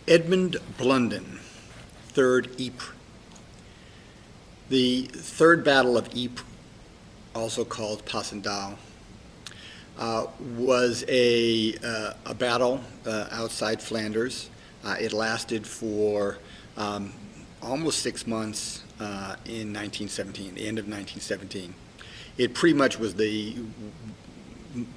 Edmund Blunden, 3rd Ypres. The Third Battle of Ypres, also called Passchendaele, was a battle outside Flanders. It lasted for almost 6 months in 1917, the end of 1917. It pretty much was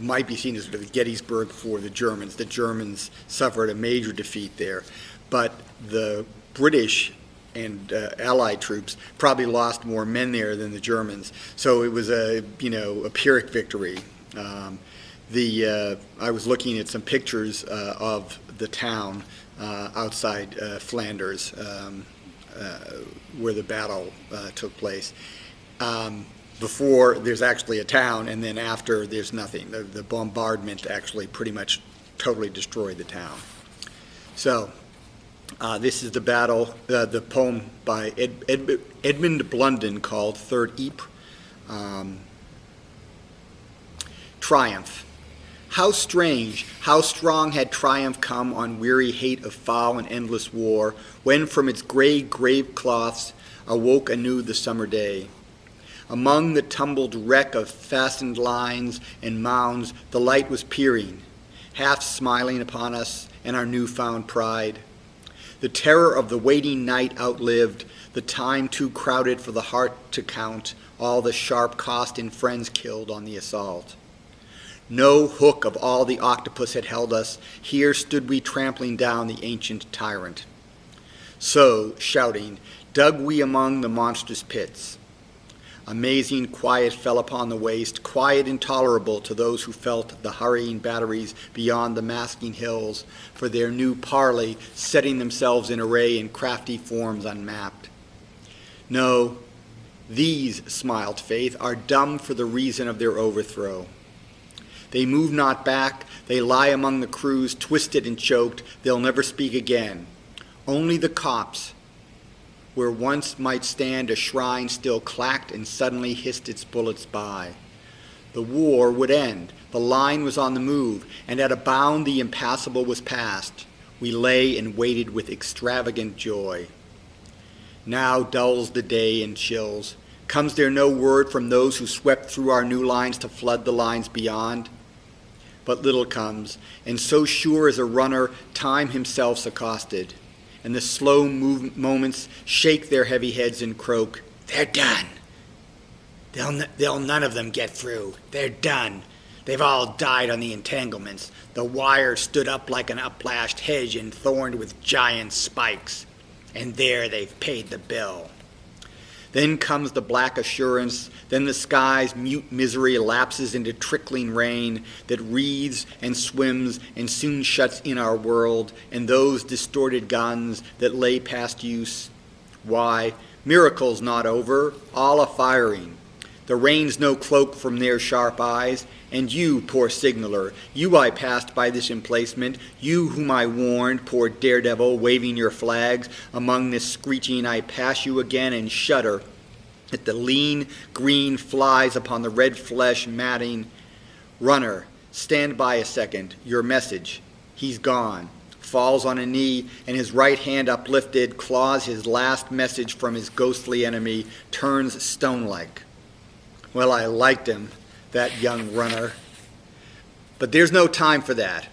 might be seen as the Gettysburg for the Germans. The Germans suffered a major defeat there, but the British and Allied troops probably lost more men there than the Germans. So it was a Pyrrhic victory. I was looking at some pictures of the town outside Flanders where the battle took place. Before there's actually a town, and then after there's nothing. The bombardment actually pretty much totally destroyed the town. So this is the battle, the poem by Edmund Blunden called 3rd Ypres. Triumph. How strange, how strong had triumph come on weary hate of foul and endless war, when from its gray grave cloths awoke anew the summer day. Among the tumbled wreck of fastened lines and mounds, the light was peering, half smiling upon us and our newfound pride. The terror of the waiting night outlived, the time too crowded for the heart to count, all the sharp cost in friends killed on the assault. No hook of all the octopus had held us, here stood we trampling down the ancient tyrant. So, shouting, dug we among the monstrous pits. Amazing quiet fell upon the waste, quiet intolerable to those who felt the hurrying batteries beyond the masking hills, for their new parley setting themselves in array in crafty forms unmapped. No, these, smiled Faith, are dumb for the reason of their overthrow. They move not back, they lie among the crews, twisted and choked, they'll never speak again. Only the copse, where once might stand a shrine, still clacked and suddenly hissed its bullets by. The war would end, the line was on the move, and at a bound the impassable was past. We lay and waited with extravagant joy. Now dulls the day and chills. Comes there no word from those who swept through our new lines to flood the lines beyond? But little comes, and so sure as a runner, time himself's accosted, and the slow moments shake their heavy heads and croak, they're done. They'll none of them get through. They're done. They've all died on the entanglements. The wire stood up like an uplashed hedge and thorned with giant spikes, and there they've paid the bill. Then comes the black assurance, then the sky's mute misery lapses into trickling rain that wreathes and swims and soon shuts in our world, and those distorted guns that lay past use. Why, miracles not over, all a-firing. The rain's no cloak from their sharp eyes, and you, poor signaler, you I passed by this emplacement, you whom I warned, poor daredevil, waving your flags, among this screeching I pass you again and shudder at the lean green flies upon the red flesh matting. Runner, stand by a second, your message. He's gone. Falls on a knee, and his right hand uplifted, claws his last message from his ghostly enemy, turns stone-like. Well, I liked him, that young runner. But there's no time for that.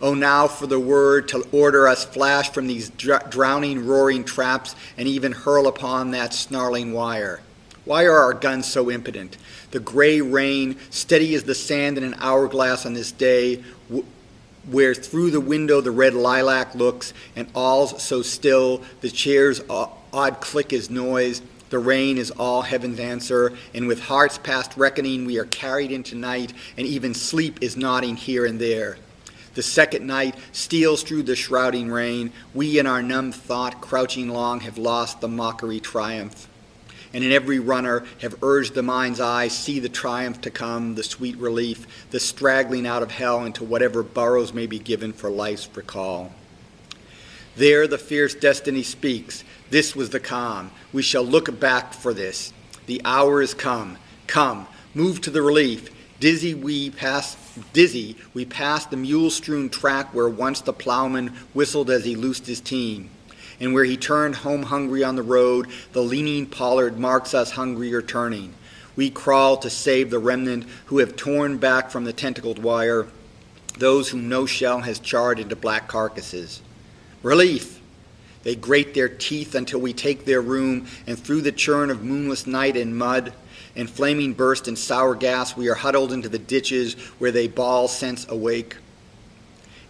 Oh, now for the word to order us flash from these drowning, roaring traps and even hurl upon that snarling wire. Why are our guns so impotent? The gray rain, steady as the sand in an hourglass on this day, where through the window the red lilac looks, and all's so still, the chair's odd click is noise, the rain is all heaven's answer, and with hearts past reckoning we are carried into night, and even sleep is nodding here and there. The second night steals through the shrouding rain. We in our numb thought, crouching long, have lost the mockery triumph. And in every runner have urged the mind's eye, see the triumph to come, the sweet relief, the straggling out of hell into whatever burrows may be given for life's recall. There the fierce destiny speaks. This was the calm. We shall look back for this. The hour is come. Come, move to the relief. Dizzy, we passed the mule-strewn track where once the plowman whistled as he loosed his team, and where he turned home hungry on the road, the leaning pollard marks us hungrier turning. We crawl to save the remnant who have torn back from the tentacled wire, those whom no shell has charred into black carcasses. Relief! They grate their teeth until we take their room, and through the churn of moonless night and mud, and flaming burst and sour gas, we are huddled into the ditches where they bawl sense awake.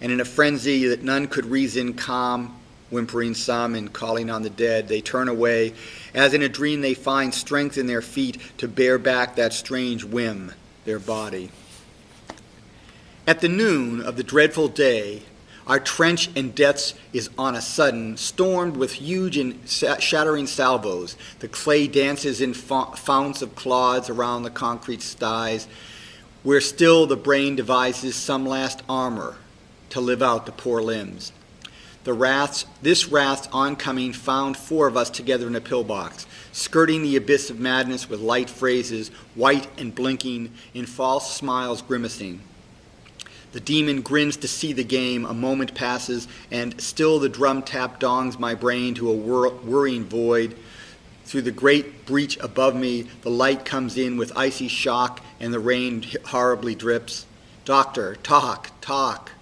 And in a frenzy that none could reason calm, whimpering some and calling on the dead, they turn away. As in a dream they find strength in their feet to bear back that strange whim, their body. At the noon of the dreadful day, our trench in deaths is on a sudden stormed with huge and shattering salvos. The clay dances in founts of clods around the concrete styes, where still the brain devises some last armor to live out the poor limbs. This wrath's oncoming found four of us together in a pillbox, skirting the abyss of madness with light phrases, white and blinking, in false smiles grimacing. The demon grins to see the game, a moment passes, and still the drum tap dongs my brain to a whirring void. Through the great breach above me, the light comes in with icy shock, and the rain horribly drips. Doctor, talk, talk.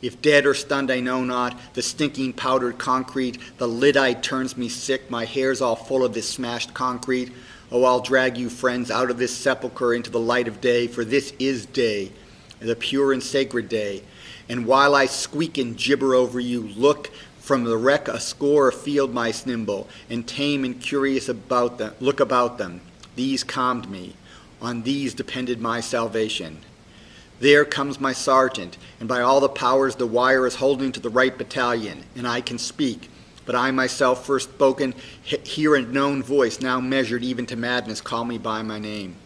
If dead or stunned I know not, the stinking powdered concrete, the lid-eye turns me sick, my hair's all full of this smashed concrete. Oh, I'll drag you friends out of this sepulchre into the light of day, for this is day, the pure and sacred day. And while I squeak and gibber over you, look from the wreck a score afield my nimble, and tame and curious about them, look about them. These calmed me. On these depended my salvation. There comes my sergeant, and by all the powers the wire is holding to the right battalion, and I can speak. But I myself first spoken, hear a known voice, now measured even to madness, call me by my name.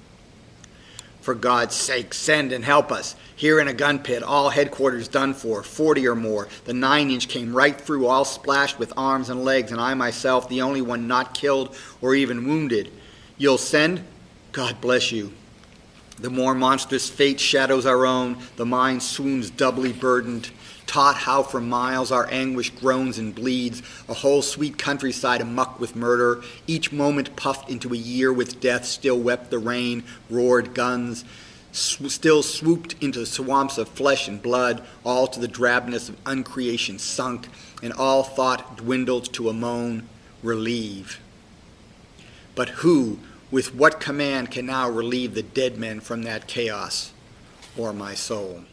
For God's sake, send and help us. Here in a gun pit, all headquarters done for, 40 or more. The 9-inch came right through, all splashed with arms and legs, and I myself, the only one not killed or even wounded. You'll send? God bless you. The more monstrous fate shadows our own, the mind swoons doubly burdened, taught how for miles our anguish groans and bleeds, a whole sweet countryside amuck with murder, each moment puffed into a year with death, still wept the rain, roared guns, still swooped into swamps of flesh and blood, all to the drabness of uncreation sunk, and all thought dwindled to a moan, relieve. But who, with what command can now relieve the dead men from that chaos, or my soul?